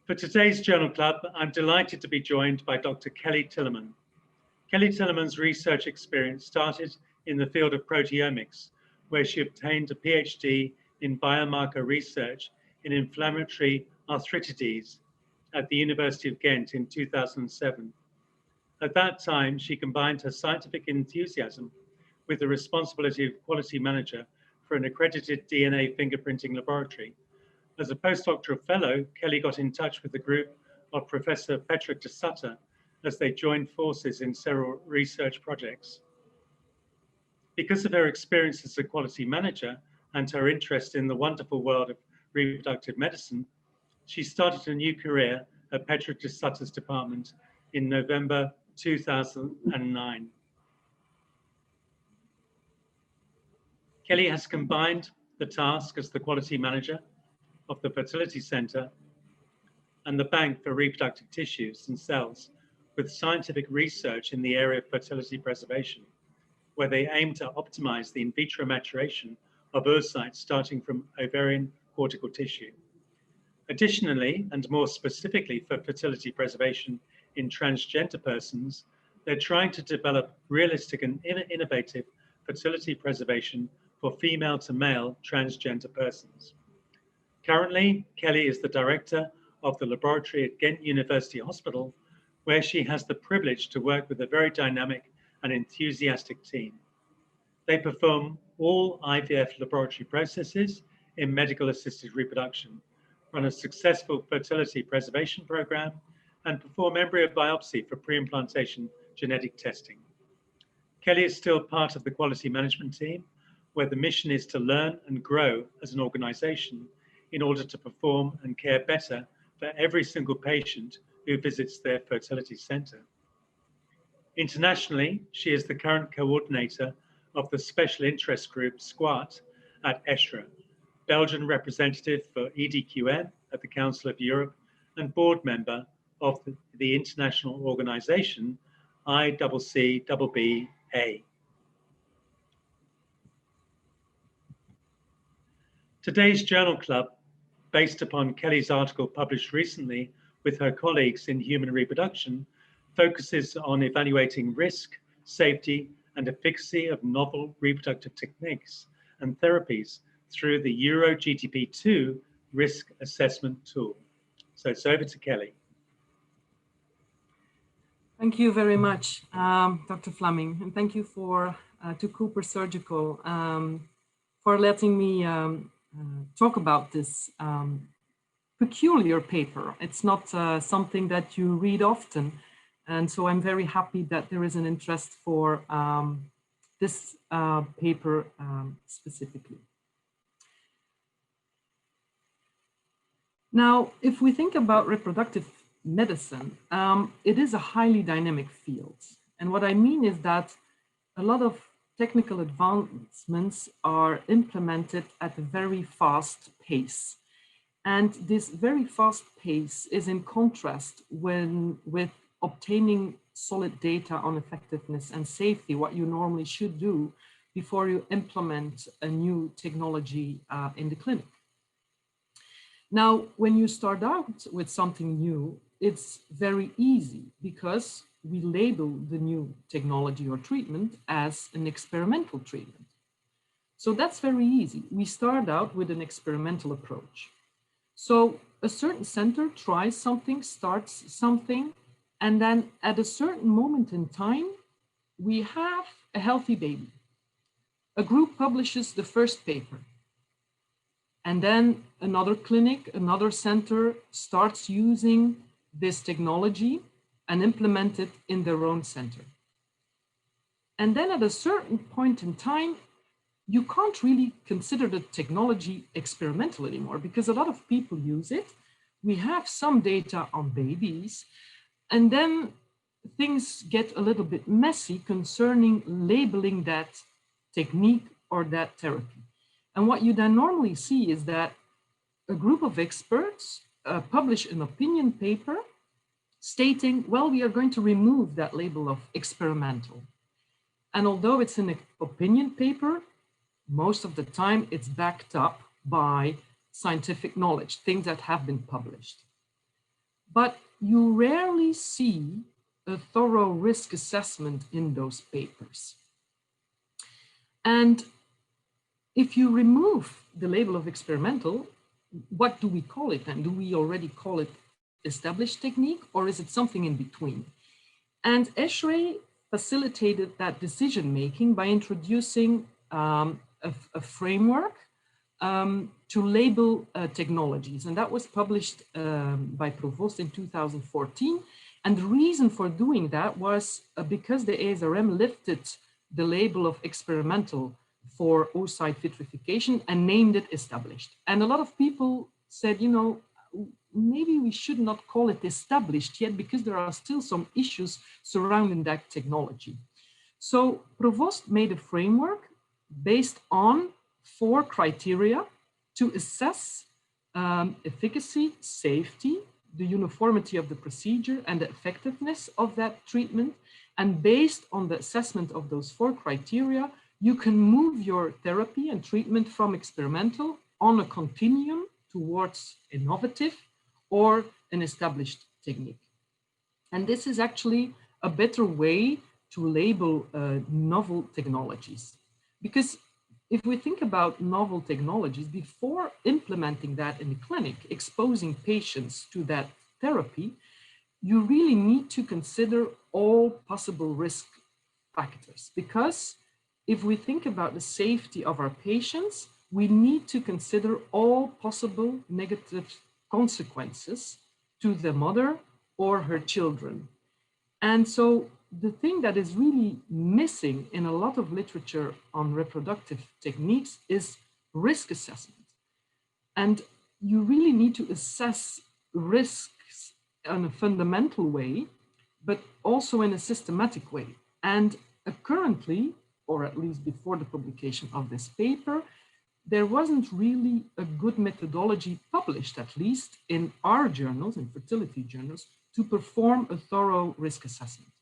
For today's Journal Club, I'm delighted to be joined by Dr. Kelly Tilleman. Kelly Tilleman's research experience started in the field of proteomics, where she obtained a PhD in biomarker research in inflammatory arthritis at the University of Ghent in 2007. At that time, she combined her scientific enthusiasm with the responsibility of quality manager for an accredited DNA fingerprinting laboratory. As a postdoctoral fellow, Kelly got in touch with the group of Professor Patrick de Sutter as they joined forces in several research projects. Because of her experience as a quality manager and her interest in the wonderful world of reproductive medicine, she started a new career at Patrick de Sutter's department in November 2009. Kelly has combined the task as the quality manager of the Fertility Center and the Bank for Reproductive Tissues and Cells with scientific research in the area of fertility preservation, where they aim to optimize the in vitro maturation of oocytes starting from ovarian cortical tissue. Additionally, and more specifically for fertility preservation in transgender persons, they're trying to develop realistic and innovative fertility preservation for female to male transgender persons. Currently, Kelly is the director of the laboratory at Ghent University Hospital, where she has the privilege to work with a very dynamic and enthusiastic team. They perform all IVF laboratory processes in medical assisted reproduction, run a successful fertility preservation program, and perform embryo biopsy for pre-implantation genetic testing. Kelly is still part of the quality management team, where the mission is to learn and grow as an organization in order to perform and care better for every single patient who visits their fertility center. Internationally, she is the current coordinator of the special interest group SQUAT at ESHRE, Belgian representative for EDQM at the Council of Europe, and board member of the international organization ICCBBA. Today's Journal Club, based upon Kelly's article published recently with her colleagues in Human Reproduction, focuses on evaluating risk, safety, and efficacy of novel reproductive techniques and therapies through the EuroGTP II risk assessment tool. So it's over to Kelly. Thank you very much, Dr. Fleming, and thank you to Cooper Surgical for letting me talk about this peculiar paper. It's not something that you read often, and so I'm very happy that there is an interest for this paper specifically. Now, if we think about reproductive medicine, it is a highly dynamic field. And what I mean is that a lot of technical advancements are implemented at a very fast pace. And this very fast pace is in contrast with obtaining solid data on effectiveness and safety, what you normally should do before you implement a new technology in the clinic. Now, when you start out with something new, it's very easy because we label the new technology or treatment as an experimental treatment. So that's very easy. We start out with an experimental approach. So a certain center tries something, starts something, and then at a certain moment in time, we have a healthy baby. A group publishes the first paper. And then another clinic, another center starts using this technology and implement it in their own center. And then at a certain point in time, you can't really consider the technology experimental anymore because a lot of people use it. We have some data on babies, and then things get a little bit messy concerning labeling that technique or that therapy. And what you then normally see is that a group of experts publish an opinion paper stating, well, we are going to remove that label of experimental. And although it's an opinion paper, most of the time it's backed up by scientific knowledge, things that have been published. but you rarely see a thorough risk assessment in those papers. And if you remove the label of experimental, what do we call it then? Do we already call it established technique, or is it something in between? And Eshrey facilitated that decision-making by introducing a framework to label technologies. And that was published by Provoost in 2014. And the reason for doing that was because the ASRM lifted the label of experimental for oocyte vitrification and named it established. And a lot of people said, you know, maybe we should not call it established yet because there are still some issues surrounding that technology. So Provoost made a framework based on 4 criteria to assess efficacy, safety, the uniformity of the procedure, and the effectiveness of that treatment. And based on the assessment of those 4 criteria, you can move your therapy and treatment from experimental on a continuum towards innovative or an established technique. And this is actually a better way to label novel technologies. Because if we think about novel technologies, before implementing that in the clinic, exposing patients to that therapy, you really need to consider all possible risk factors. Because if we think about the safety of our patients, we need to consider all possible negative consequences to the mother or her children. And so the thing that is really missing in a lot of literature on reproductive techniques is risk assessment. And you really need to assess risks in a fundamental way, but also in a systematic way. And currently, or at least before the publication of this paper, there wasn't really a good methodology published, at least in our journals, in fertility journals, to perform a thorough risk assessment.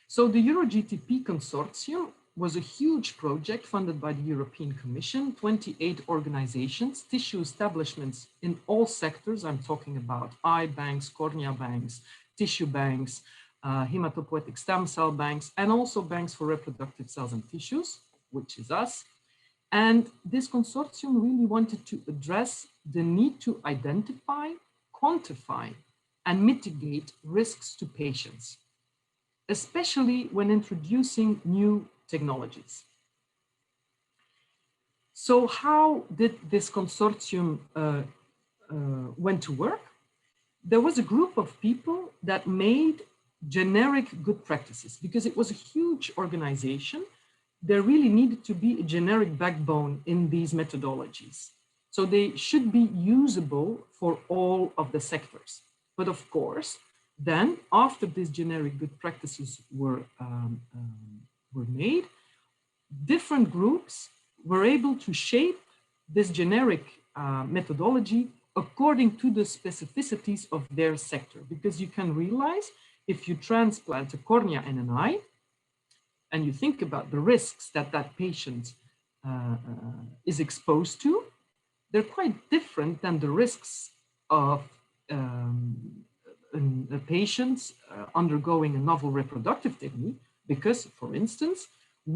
So the EuroGTP Consortium was a huge project funded by the European Commission, 28 organizations, tissue establishments in all sectors. I'm talking about eye banks, cornea banks, tissue banks, hematopoietic stem cell banks, and also banks for reproductive cells and tissues, which is us. And this consortium really wanted to address the need to identify, quantify, and mitigate risks to patients, especially when introducing new technologies. So how did this consortium went to work? There was a group of people that made generic good practices because it was a huge organization. There really needed to be a generic backbone in these methodologies. So they should be usable for all of the sectors. But of course, then after these generic good practices were made, different groups were able to shape this generic methodology according to the specificities of their sector. Because you can realize if you transplant a cornea and an eye, and you think about the risks that that patient is exposed to, they're quite different than the risks of a patient undergoing a novel reproductive technique, because, for instance,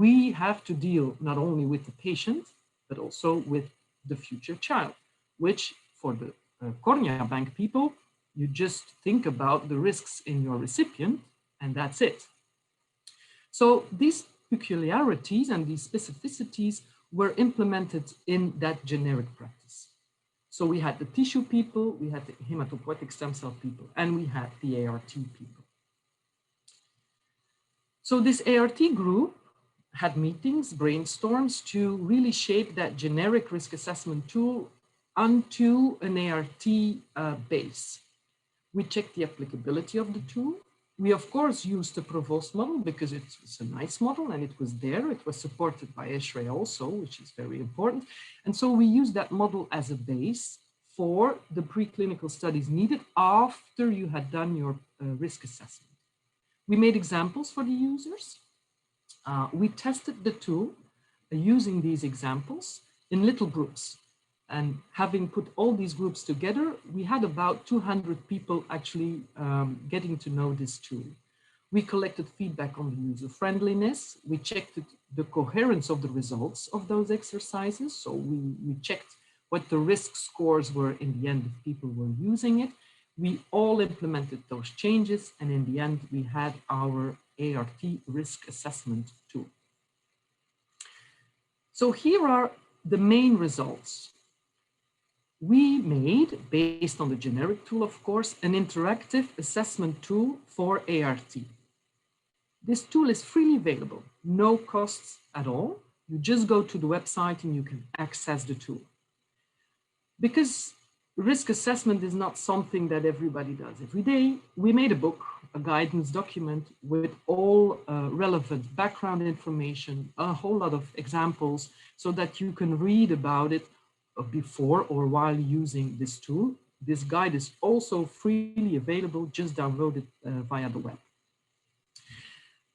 we have to deal not only with the patient, but also with the future child, which for the cornea bank people, you just think about the risks in your recipient, and that's it. So these peculiarities and these specificities were implemented in that generic practice. So we had the tissue people, we had the hematopoietic stem cell people, and we had the ART people. So this ART group had meetings, brainstorms to really shape that generic risk assessment tool onto an ART base. We checked the applicability of the tool. We, of course, used the Provoost model because it was a nice model and it was there. It was supported by Eshrey also, which is very important. And so we used that model as a base for the preclinical studies needed after you had done your risk assessment. We made examples for the users. We tested the tool using these examples in little groups. And having put all these groups together, we had about 200 people actually getting to know this tool. We collected feedback on the user friendliness. We checked the coherence of the results of those exercises. So we checked what the risk scores were in the end if people were using it. We all implemented those changes. And in the end, we had our ART risk assessment tool. So here are the main results. We made, based on the generic tool, of course, an interactive assessment tool for ART. This tool is freely available, no costs at all. You just go to the website and you can access the tool. Because risk assessment is not something that everybody does every day, we made a book, a guidance document with all relevant background information, a whole lot of examples so that you can read about it before or while using this tool. This guide is also freely available, just download it via the web.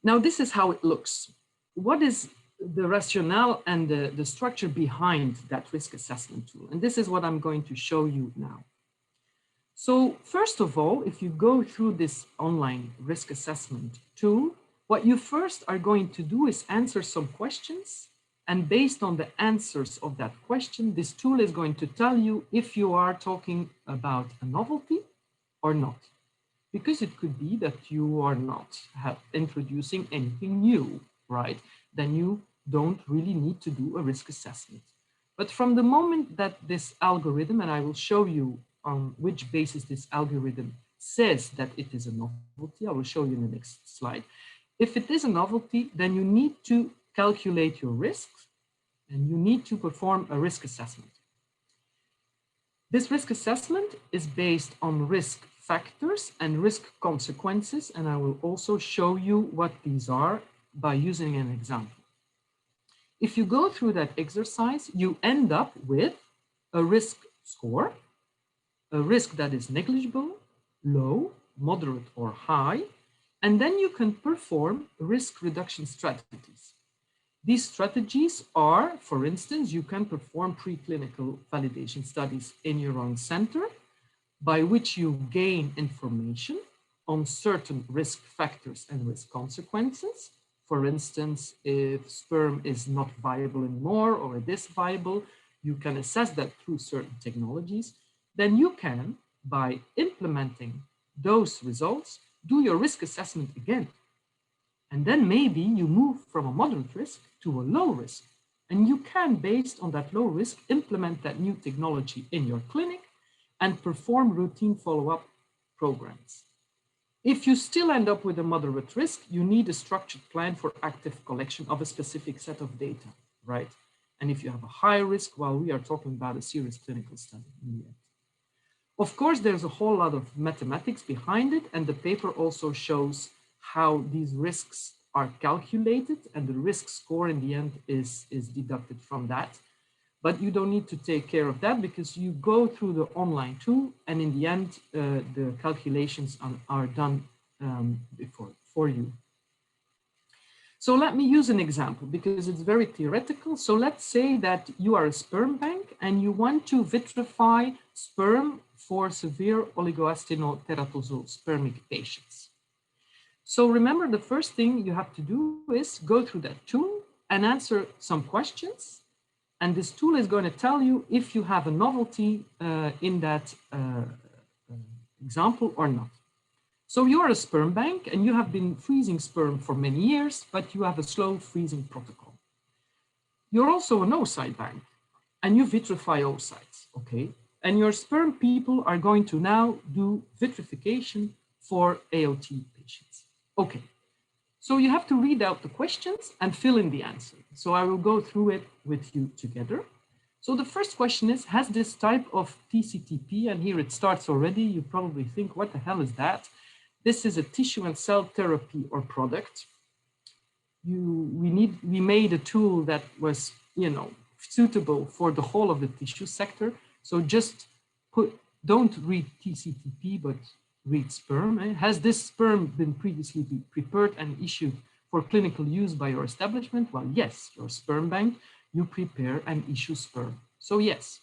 Now, this is how it looks. What is the rationale and the structure behind that risk assessment tool? And this is what I'm going to show you now. So first of all, if you go through this online risk assessment tool, what you first are going to do is answer some questions. And based on the answers of that question, this tool is going to tell you if you are talking about a novelty or not. Because it could be that you are not introducing anything new, right? Then you don't really need to do a risk assessment. But from the moment that this algorithm, and I will show you on which basis this algorithm says that it is a novelty, I will show you in the next slide. If it is a novelty, then you need to calculate your risks and you need to perform a risk assessment. This risk assessment is based on risk factors and risk consequences, and I will also show you what these are by using an example. If you go through that exercise, you end up with a risk score, a risk that is negligible, low, moderate, or high, and then you can perform risk reduction strategies. These strategies are, for instance, you can perform preclinical validation studies in your own center, by which you gain information on certain risk factors and risk consequences. For instance, if sperm is not viable anymore or it is viable, you can assess that through certain technologies. Then you can, by implementing those results, do your risk assessment again. And then maybe you move from a moderate risk to a low risk. And you can, based on that low risk, implement that new technology in your clinic and perform routine follow-up programs. If you still end up with a moderate risk, you need a structured plan for active collection of a specific set of data, right? And if you have a high risk, well, we are talking about a serious clinical study in the end. Of course, there's a whole lot of mathematics behind it, and the paper also shows how these risks are calculated, and the risk score in the end is deducted from that. But you don't need to take care of that because you go through the online tool, and in the end, the calculations are done for you. So let me use an example because it's very theoretical. So let's say that you are a sperm bank and you want to vitrify sperm for severe oligoastenal teratozole spermic patients. So remember, the first thing you have to do is go through that tool and answer some questions. And this tool is going to tell you if you have a novelty in that example or not. So you are a sperm bank and you have been freezing sperm for many years, but you have a slow freezing protocol. You're also an oocyte bank and you vitrify oocytes, okay? And your sperm people are going to now do vitrification for AOT patients. Okay, so you have to read out the questions and fill in the answer. So I will go through it with you together. So the first question is, has this type of TCTP, and here it starts already, you probably think, what the hell is that? This is a tissue and cell therapy or product. We made a tool that was, suitable for the whole of the tissue sector. So just don't read TCTP, but read sperm. Has this sperm been previously prepared and issued for clinical use by your establishment? Well, yes, your sperm bank, you prepare and issue sperm. So yes.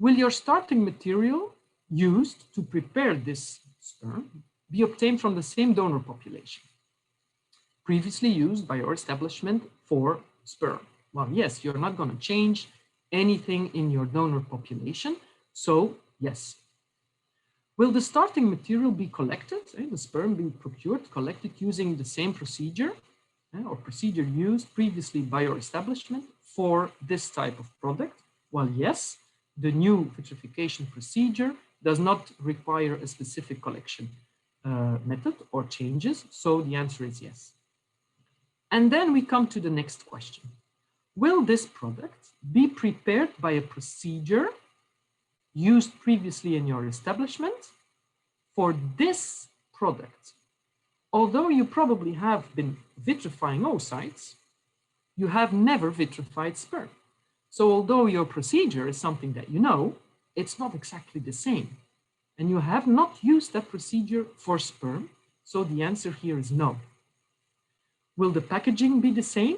Will your starting material used to prepare this sperm be obtained from the same donor population previously used by your establishment for sperm? Well, yes, you're not going to change anything in your donor population, so yes. Will the starting material be collected, the sperm be procured, collected using the same procedure or procedure used previously by your establishment for this type of product? Well, yes, the new vitrification procedure does not require a specific collection method or changes, so the answer is yes. And then we come to the next question. Will this product be prepared by a procedure used previously in your establishment for this product? Although you probably have been vitrifying oocytes, you have never vitrified sperm. So although your procedure is something that you know, it's not exactly the same. And you have not used that procedure for sperm, so the answer here is no. Will the packaging be the same?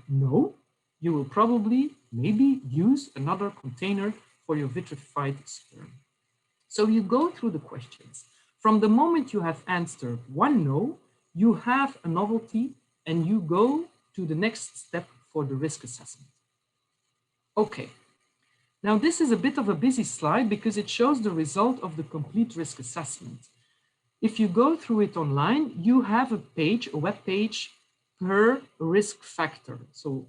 No. You will probably maybe use another container for your vitrified sperm. So you go through the questions. From the moment you have answered one no, you have a novelty and you go to the next step for the risk assessment. Okay. Now this is a bit of a busy slide because it shows the result of the complete risk assessment. If you go through it online, you have a page, a web page per risk factor. So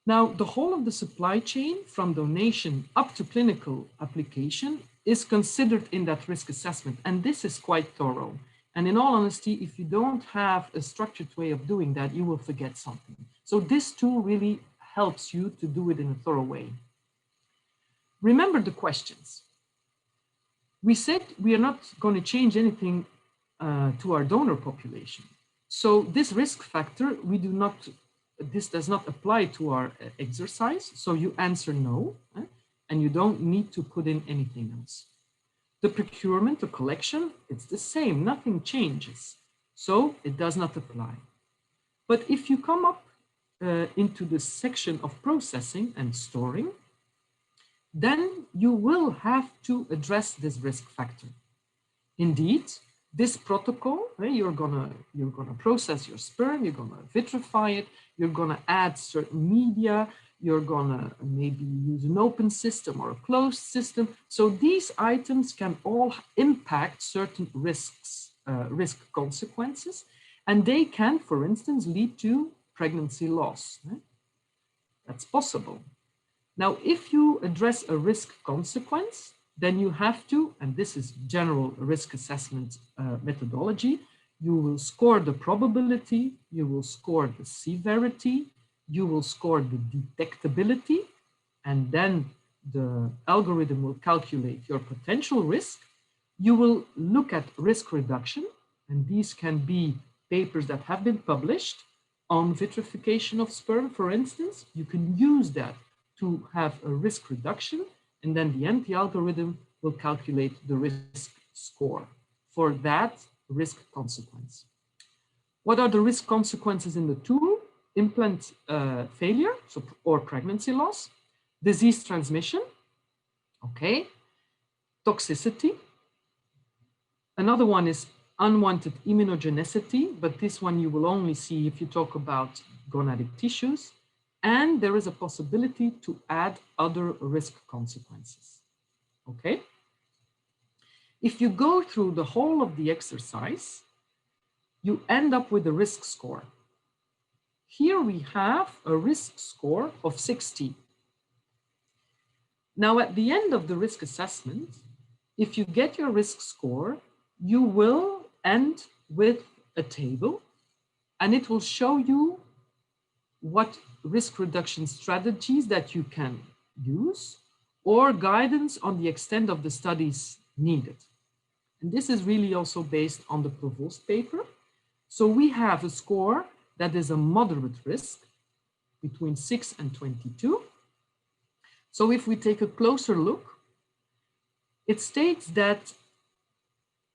now the whole of the supply chain from donation up to clinical application is considered in that risk assessment. And this is quite thorough. And in all honesty, if you don't have a structured way of doing that, you will forget something. So this tool really helps you to do it in a thorough way. Remember the questions. We said we are not going to change anything to our donor population. So this risk factor, this does not apply to our exercise. So you answer no, and you don't need to put in anything else. The procurement, the collection, it's the same, nothing changes. So it does not apply. But if you come up into the section of processing and storing, then you will have to address this risk factor. Indeed, this protocol, you're gonna process your sperm, you're gonna vitrify it, you're gonna add certain media, you're gonna maybe use an open system or a closed system. So these items can all impact certain risks, risk consequences, and they can, for instance, lead to pregnancy loss. That's possible. Now, if you address a risk consequence, then you have to, and this is general risk assessment methodology, you will score the probability, you will score the severity, you will score the detectability, and then the algorithm will calculate your potential risk. You will look at risk reduction, and these can be papers that have been published on vitrification of sperm, for instance. You can use that to have a risk reduction, and then the anti-algorithm will calculate the risk score for that risk consequence. What are the risk consequences in the tool? Implant failure, or pregnancy loss, disease transmission, okay, toxicity. Another one is unwanted immunogenicity, but this one you will only see if you talk about gonadic tissues. And there is a possibility to add other risk consequences, okay? If you go through the whole of the exercise, you end up with a risk score. Here we have a risk score of 60. Now, at the end of the risk assessment, if you get your risk score, you will end with a table, and it will show you what risk reduction strategies that you can use or guidance on the extent of the studies needed. And this is really also based on the Provoost paper. So we have a score that is a moderate risk between 6 and 22. So if we take a closer look, it states that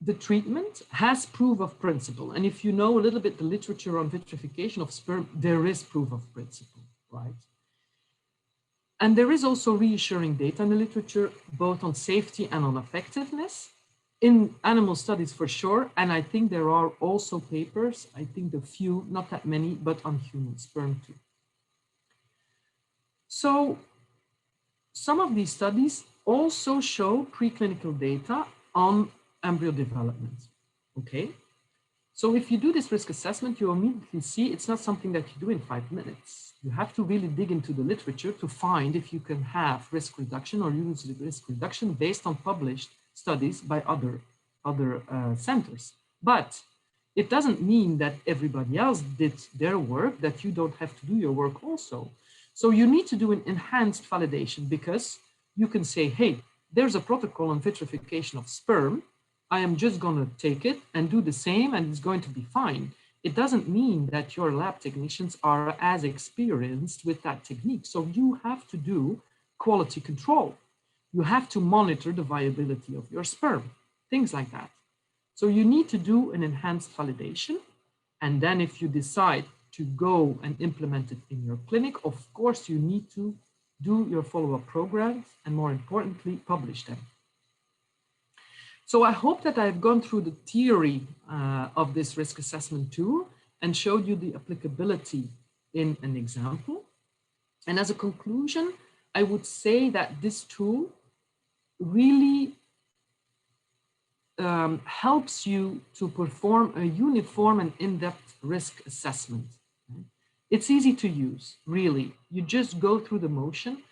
the treatment has proof of principle. And if you know a little bit the literature on vitrification of sperm, there is proof of principle, right? And there is also reassuring data in the literature, both on safety and on effectiveness. In animal studies for sure, and I think there are also papers, I think a few, not that many, but on human sperm too. So some of these studies also show preclinical data on embryo development, okay? So if you do this risk assessment, you immediately see it's not something that you do in 5 minutes. You have to really dig into the literature to find if you can have risk reduction or use risk reduction based on published studies by other centers. But it doesn't mean that everybody else did their work, that you don't have to do your work also. So you need to do an enhanced validation, because you can say, hey, there's a protocol on vitrification of sperm. I am just going to take it and do the same, and it's going to be fine. It doesn't mean that your lab technicians are as experienced with that technique. So you have to do quality control. You have to monitor the viability of your sperm, things like that. So you need to do an enhanced validation. And then if you decide to go and implement it in your clinic, of course, you need to do your follow-up programs and, more importantly, publish them. So I hope that I've gone through the theory of this risk assessment tool and showed you the applicability in an example. And as a conclusion, I would say that this tool really helps you to perform a uniform and in-depth risk assessment. It's easy to use, really. You just go through the motion.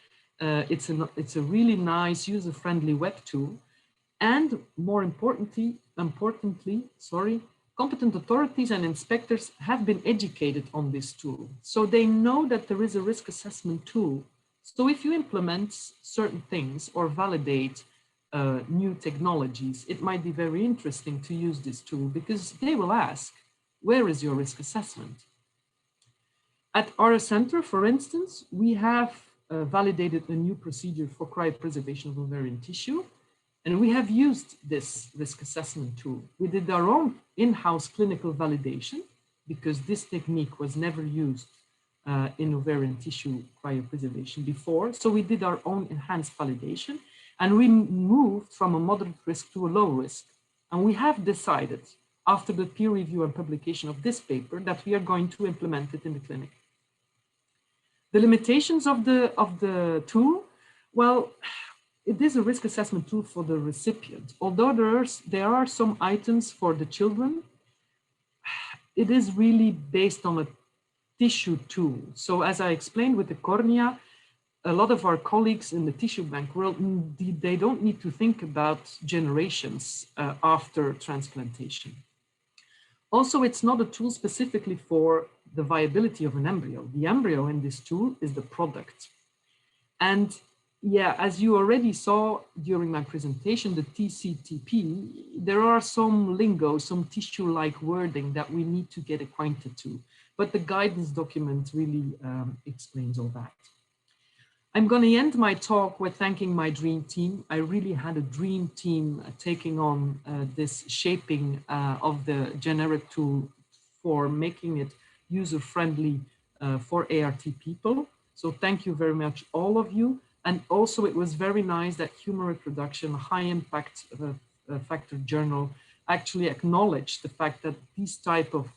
It's a really nice, user-friendly web tool. And more importantly, competent authorities and inspectors have been educated on this tool. So they know that there is a risk assessment tool. So if you implement certain things or validate new technologies, it might be very interesting to use this tool, because they will ask, where is your risk assessment? At our center, for instance, we have validated a new procedure for cryopreservation of ovarian tissue. And we have used this risk assessment tool. We did our own in-house clinical validation, because this technique was never used in ovarian tissue cryopreservation before. So we did our own enhanced validation, and we moved from a moderate risk to a low risk. And we have decided, after the peer review and publication of this paper, that we are going to implement it in the clinic. The limitations of the tool, well, it is a risk assessment tool for the recipient. Although there are some items for the children, it is really based on a tissue tool. So as I explained with the cornea, a lot of our colleagues in the tissue bank world, they don't need to think about generations after transplantation. Also, it's not a tool specifically for the viability of an embryo. The embryo in this tool is the product. And yeah, as you already saw during my presentation, the TCTP, there are some lingo, some tissue-like wording that we need to get acquainted to, but the guidance document really explains all that. I'm going to end my talk with thanking my dream team. I really had a dream team taking on this shaping of the generic tool for making it user-friendly for ART people. So thank you very much, all of you. And also, it was very nice that Human Reproduction, High Impact Factor Journal, actually acknowledged the fact that these type of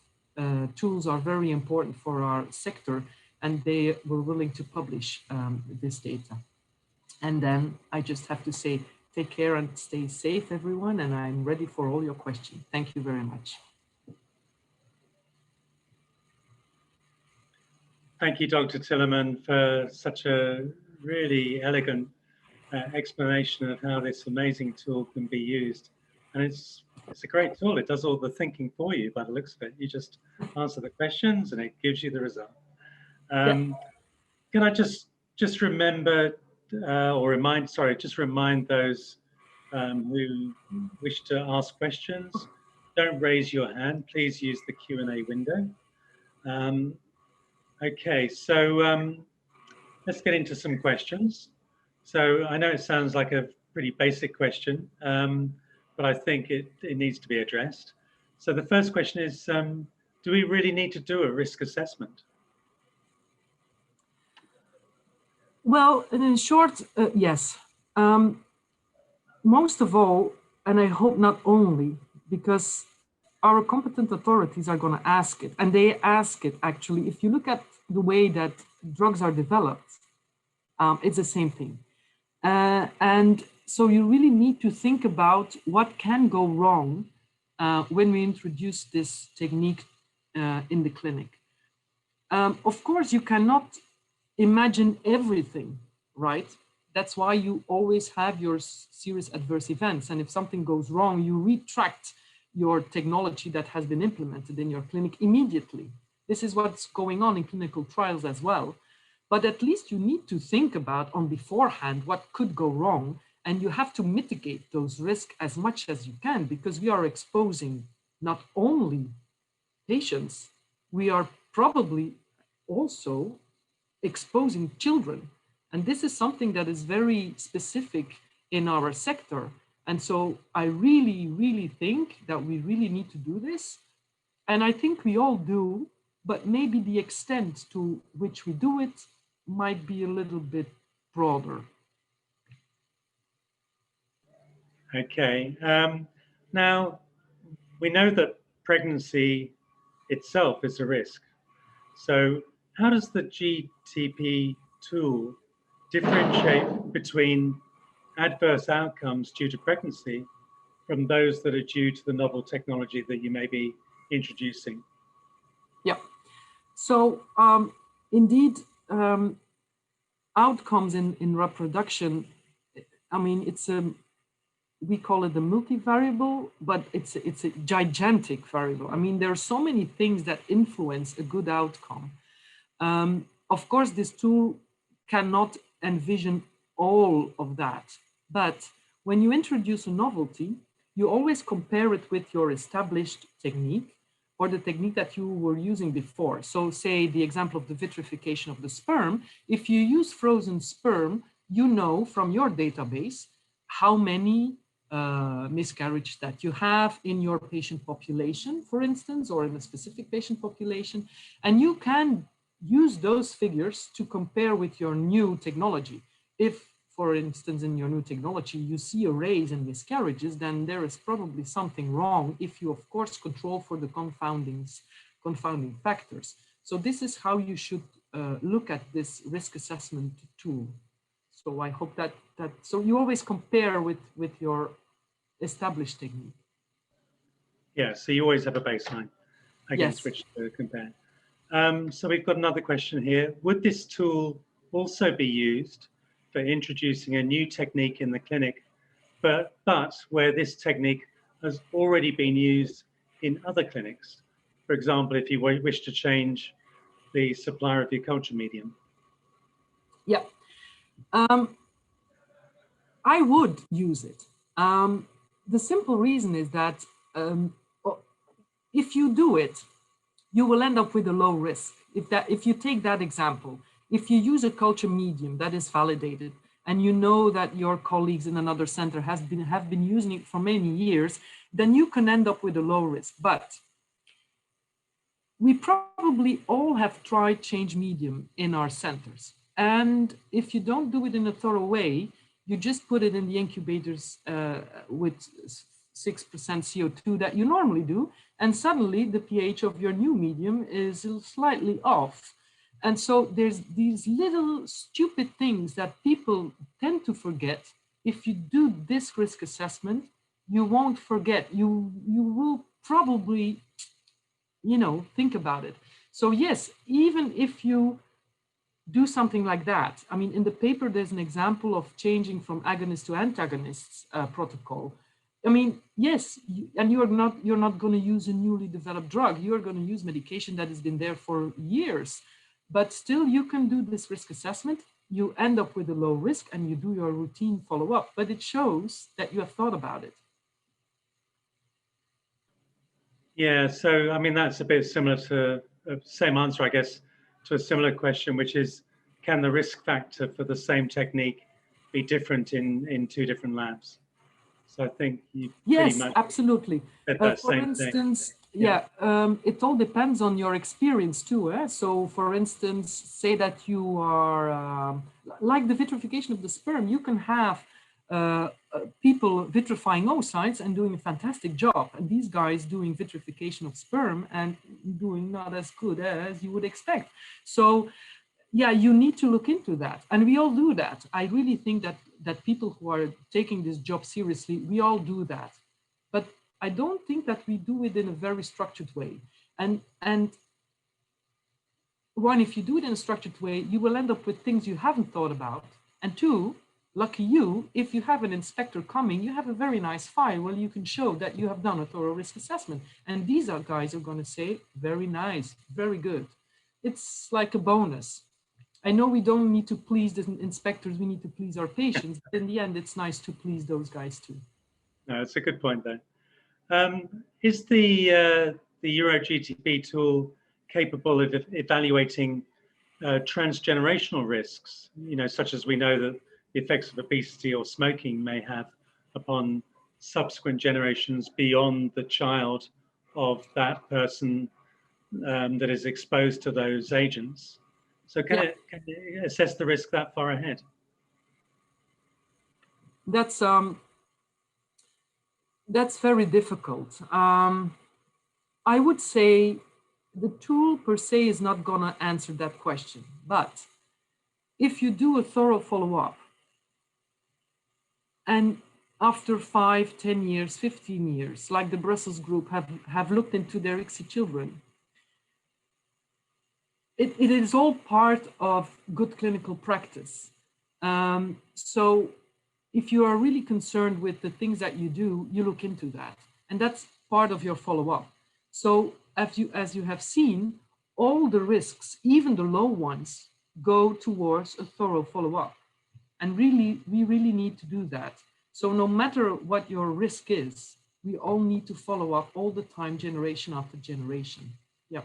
tools are very important for our sector, and they were willing to publish this data. And then I just have to say, take care and stay safe, everyone, and I'm ready for all your questions. Thank you very much. Thank you, Dr. Tilleman, for such a really elegant explanation of how this amazing tool can be used. And it's a great tool. It does all the thinking for you by the looks of it. You just answer the questions and it gives you the result. Can I just remember just remind those who wish to ask questions, don't raise your hand. Please use the Q&A window. Okay, so let's get into some questions. So I know it sounds like a pretty basic question, but I think it needs to be addressed. So the first question is, do we really need to do a risk assessment? Well, and in short, yes. Most of all, and I hope not only, because our competent authorities are going to ask it, and they ask it actually. If you look at the way that drugs are developed, it's the same thing. And so you really need to think about what can go wrong when we introduce this technique in the clinic. Of course, you cannot imagine everything, right? That's why you always have your serious adverse events. And if something goes wrong, you retract your technology that has been implemented in your clinic immediately. This is what's going on in clinical trials as well. But at least you need to think about on beforehand what could go wrong, and you have to mitigate those risks as much as you can, because we are exposing not only patients, we are probably also exposing children. And this is something that is very specific in our sector. And so I really, really think that we really need to do this. And I think we all do, but maybe the extent to which we do it might be a little bit broader. Okay. Now, we know that pregnancy itself is a risk. So how does the GTP tool differentiate between adverse outcomes due to pregnancy from those that are due to the novel technology that you may be introducing? Yeah. So indeed, outcomes in reproduction, I mean, it's we call it the multivariable, but it's a gigantic variable. I mean, there are so many things that influence a good outcome. Of course, this tool cannot envision all of that, but when you introduce a novelty, you always compare it with your established technique or the technique that you were using before. So say the example of the vitrification of the sperm, if you use frozen sperm, you know from your database how many miscarriage that you have in your patient population, for instance, or in a specific patient population. And you can use those figures to compare with your new technology. If, for instance, in your new technology, you see a raise in miscarriages, then there is probably something wrong if you, of course, control for the confounding factors. So this is how you should look at this risk assessment tool. So I hope that so you always compare with your established technique. Yeah, so you always have a baseline against which to compare. So we've got another question here. Would this tool also be used for introducing a new technique in the clinic, but where this technique has already been used in other clinics? For example, if you wish to change the supplier of your culture medium? Yeah, I would use it. The simple reason is that if you do it, you will end up with a low risk. If you take that example, if you use a culture medium that is validated, and you know that your colleagues in another center have been using it for many years, then you can end up with a low risk. But we probably all have tried change medium in our centers. And if you don't do it in a thorough way, you just put it in the incubators with 6% CO2 that you normally do, and suddenly the pH of your new medium is slightly off. And so there's these little stupid things that people tend to forget. If you do this risk assessment, you won't forget. You will probably, think about it. So yes, even if you do something like that, I mean, in the paper, there's an example of changing from agonist to antagonists protocol. I mean, yes, and you're not going to use a newly developed drug. You're going to use medication that has been there for years. But still, you can do this risk assessment. You end up with a low risk, and you do your routine follow-up. But it shows that you have thought about it. Yeah, so I mean, that's a bit similar to same answer, I guess, to a similar question, which is, can the risk factor for the same technique be different in two different labs? So I think you pretty much absolutely. said that For same instance, thing. It all depends on your experience too. So for instance, say that you are, like the vitrification of the sperm, you can have people vitrifying oocytes and doing a fantastic job, and these guys doing vitrification of sperm and doing not as good as you would expect. So yeah, you need to look into that, and we all do that. I really think that people who are taking this job seriously, we all do that, but I don't think that we do it in a very structured way. And one, if you do it in a structured way, you will end up with things you haven't thought about, and two, lucky you, if you have an inspector coming, you have a very nice file where you can show that you have done a thorough risk assessment. And these are guys who are going to say, very nice, very good. It's like a bonus. I know we don't need to please the inspectors, we need to please our patients, but in the end, it's nice to please those guys too. No, that's a good point there. Is the EuroGTP tool capable of evaluating transgenerational risks, such as we know that the effects of obesity or smoking may have upon subsequent generations beyond the child of that person that is exposed to those agents? So can it assess the risk that far ahead? That's very difficult. I would say the tool per se is not going to answer that question, but if you do a thorough follow-up, and after 5, 10 years, 15 years, like the Brussels group have looked into their ICSI children, it is all part of good clinical practice. So if you are really concerned with the things that you do, you look into that. And that's part of your follow-up. So as you have seen, all the risks, even the low ones, go towards a thorough follow-up. And really, we really need to do that. So no matter what your risk is, we all need to follow up all the time, generation after generation. Yeah.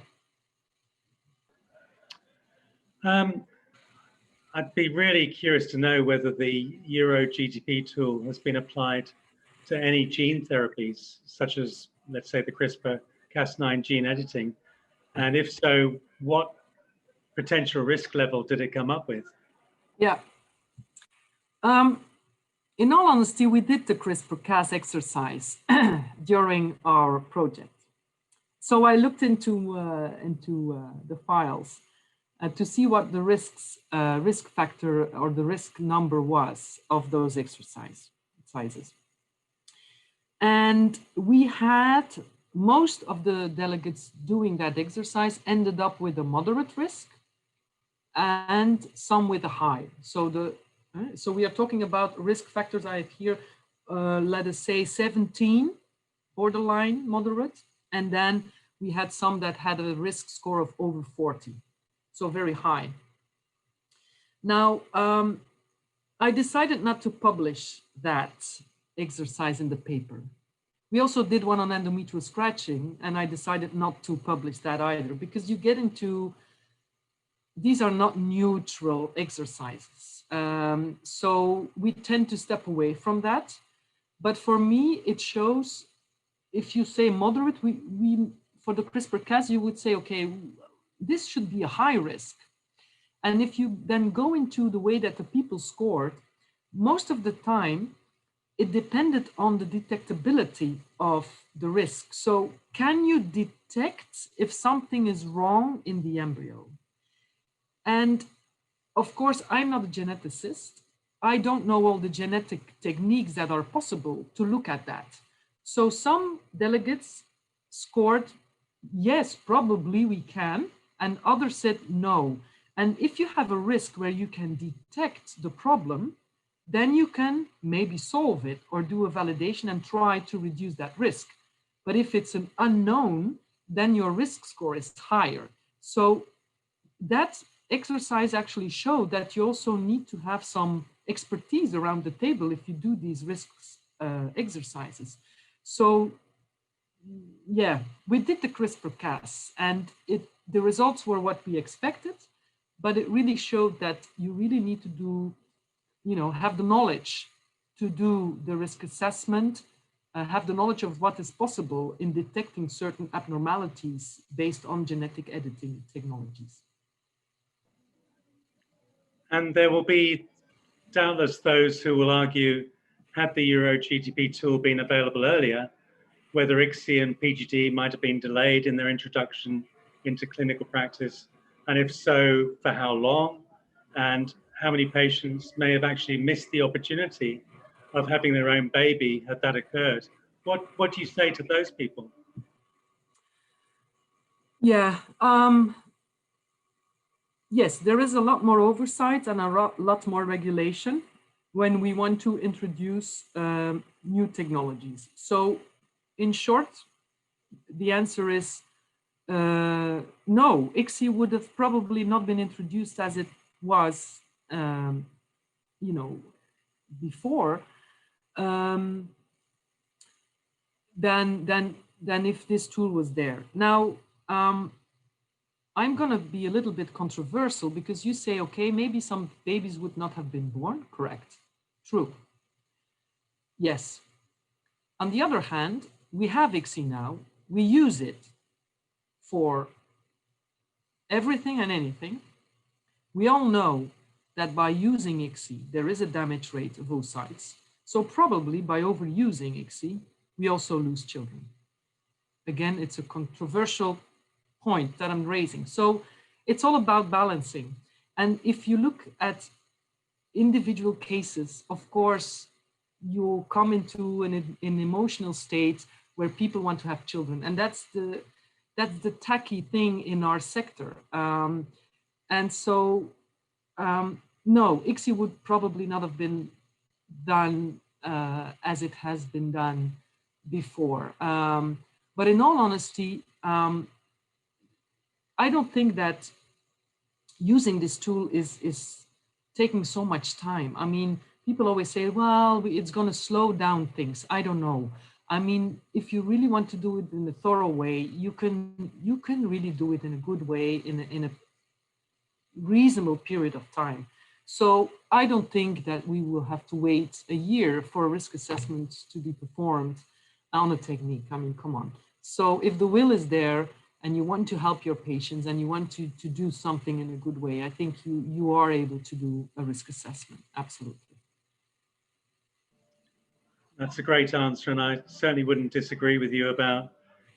I'd be really curious to know whether the EuroGTP tool has been applied to any gene therapies, such as, let's say, the CRISPR-Cas9 gene editing. And if so, what potential risk level did it come up with? Yeah. In all honesty, we did the CRISPR-Cas exercise during our project. So I looked into the files to see what the risk factor or the risk number was of those exercises. And we had most of the delegates doing that exercise ended up with a moderate risk and some with a high. So we are talking about risk factors. I have here, let us say 17, borderline moderate. And then we had some that had a risk score of over 40. So very high. Now, I decided not to publish that exercise in the paper. We also did one on endometrial scratching, and I decided not to publish that either, because you get into, these are not neutral exercises. So we tend to step away from that. But for me, it shows, if you say moderate, we for the CRISPR-Cas, you would say, okay, this should be a high risk. And if you then go into the way that the people scored, most of the time, it depended on the detectability of the risk. So can you detect if something is wrong in the embryo? And of course, I'm not a geneticist. I don't know all the genetic techniques that are possible to look at that. So some delegates scored, yes, probably we can, and others said no. And if you have a risk where you can detect the problem, then you can maybe solve it or do a validation and try to reduce that risk. But if it's an unknown, then your risk score is higher. So that exercise actually showed that you also need to have some expertise around the table if you do these risks exercises. So yeah, we did the CRISPR-Cas and the results were what we expected, but it really showed that you really need to do, have the knowledge to do the risk assessment, have the knowledge of what is possible in detecting certain abnormalities based on genetic editing technologies. And there will be doubtless those who will argue, had the EuroGTP tool been available earlier, whether ICSI and PGD might have been delayed in their introduction into clinical practice, and if so, for how long, and how many patients may have actually missed the opportunity of having their own baby had that occurred. What do you say to those people? Yeah, yes, there is a lot more oversight and a lot more regulation when we want to introduce new technologies. So in short, the answer is no, ICSI would have probably not been introduced as it was, you know, before, than if this tool was there. Now, I'm going to be a little bit controversial because you say, okay, maybe some babies would not have been born. Correct. True. Yes. On the other hand, we have ICSI now. We use it for everything and anything. We all know that by using ICSI, there is a damage rate of oocytes. So probably by overusing ICSI, we also lose children. Again, it's a controversial point that I'm raising. So it's all about balancing. And if you look at individual cases, of course, you come into an emotional state where people want to have children. And that's the tacky thing in our sector. And so, no, ICSI would probably not have been done as it has been done before. But in all honesty, I don't think that using this tool is taking so much time. I mean, people always say, well, it's going to slow down things. I don't know. I mean, if you really want to do it in a thorough way, you can really do it in a good way in a reasonable period of time. So I don't think that we will have to wait a year for a risk assessment to be performed on a technique. I mean, come on. So if the will is there and you want to help your patients and you want to do something in a good way, I think you are able to do a risk assessment. Absolutely. That's a great answer, and I certainly wouldn't disagree with you about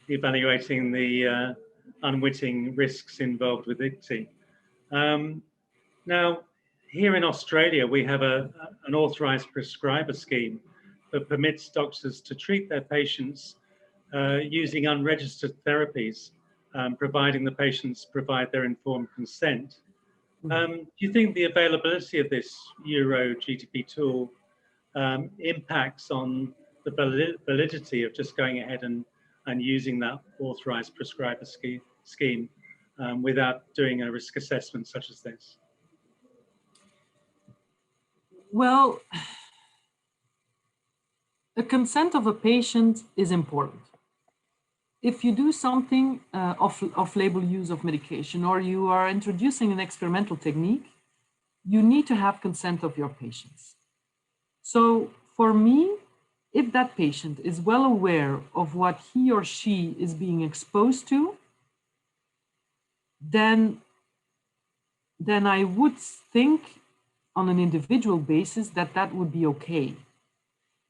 evaluating the unwitting risks involved with ICSI. Now, here in Australia, we have an authorised prescriber scheme that permits doctors to treat their patients using unregistered therapies, providing the patients provide their informed consent. Do you think the availability of this EuroGTP tool impacts on the validity of just going ahead and using that authorized prescriber scheme without doing a risk assessment such as this? Well, the consent of a patient is important. If you do something off-label use of medication, or you are introducing an experimental technique, you need to have consent of your patients. So for me, if that patient is well aware of what he or she is being exposed to, then I would think on an individual basis that would be okay.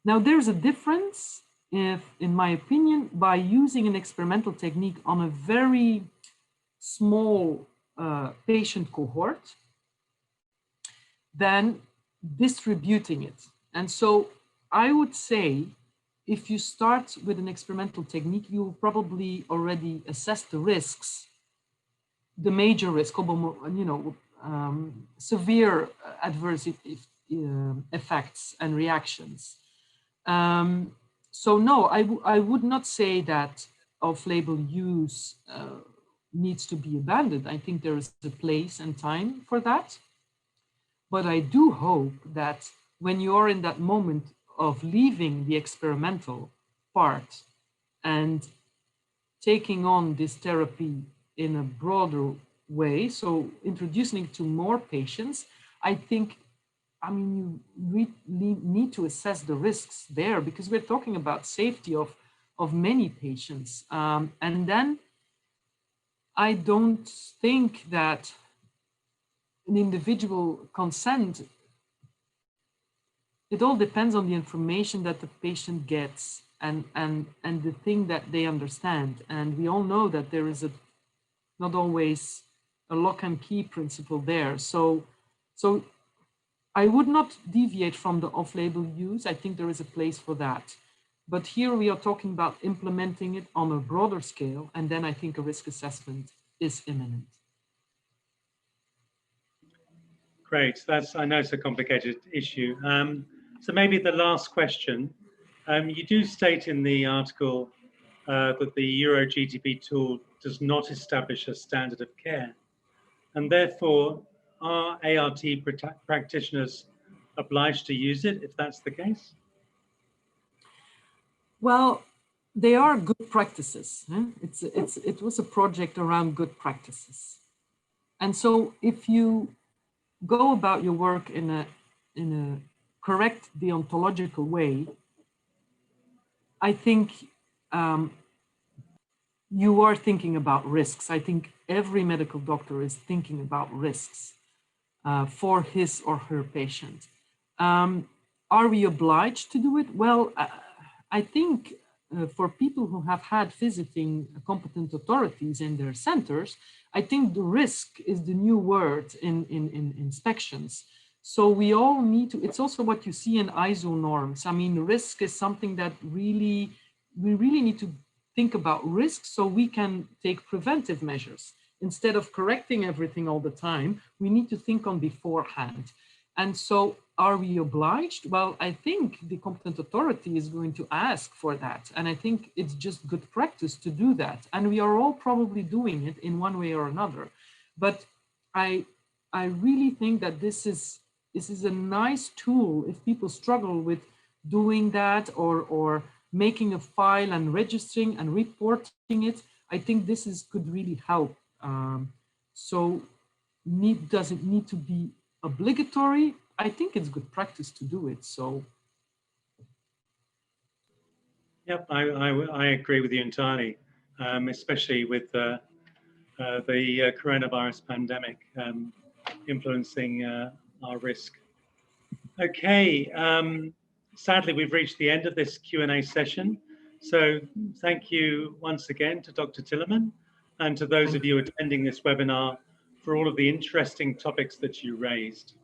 Now, there's a difference if, in my opinion, by using an experimental technique on a very small patient cohort, than distributing it. And so I would say, if you start with an experimental technique, you will probably already assess the risks, the major risk, severe adverse effects and reactions. So no, I would not say that off-label use needs to be abandoned. I think there is a place and time for that. But I do hope that when you are in that moment of leaving the experimental part and taking on this therapy in a broader way, so introducing it to more patients, I think, I mean, you really need to assess the risks there, because we're talking about safety of many patients. And then I don't think that an individual consent it all depends on the information that the patient gets and the thing that they understand. And we all know that there is not always a lock and key principle there. So I would not deviate from the off-label use. I think there is a place for that. But here we are talking about implementing it on a broader scale, and then I think a risk assessment is imminent. Great, I know it's a complicated issue. So maybe the last question, you do state in the article that the EuroGTP tool does not establish a standard of care, and therefore are ART practitioners obliged to use it if that's the case? Well, they are good practices. It was a project around good practices. And so if you go about your work in a correct deontological way, I think you are thinking about risks. I think every medical doctor is thinking about risks for his or her patient. Are we obliged to do it? Well, I think for people who have had visiting competent authorities in their centers, I think the risk is the new word in inspections. So we all need to, it's also what you see in ISO norms. I mean, risk is something that we really need to think about risk so we can take preventive measures. Instead of correcting everything all the time, we need to think on beforehand. And so are we obliged? Well, I think the competent authority is going to ask for that. And I think it's just good practice to do that. And we are all probably doing it in one way or another. But I really think that this is a nice tool if people struggle with doing that or making a file and registering and reporting it. I think this could really help. Does it need to be obligatory? I think it's good practice to do it. So, yep, I agree with you entirely, especially with the coronavirus pandemic influencing our risk. Okay, sadly we've reached the end of this Q&A session. So thank you once again to Dr. Tilleman and to those of you attending this webinar for all of the interesting topics that you raised.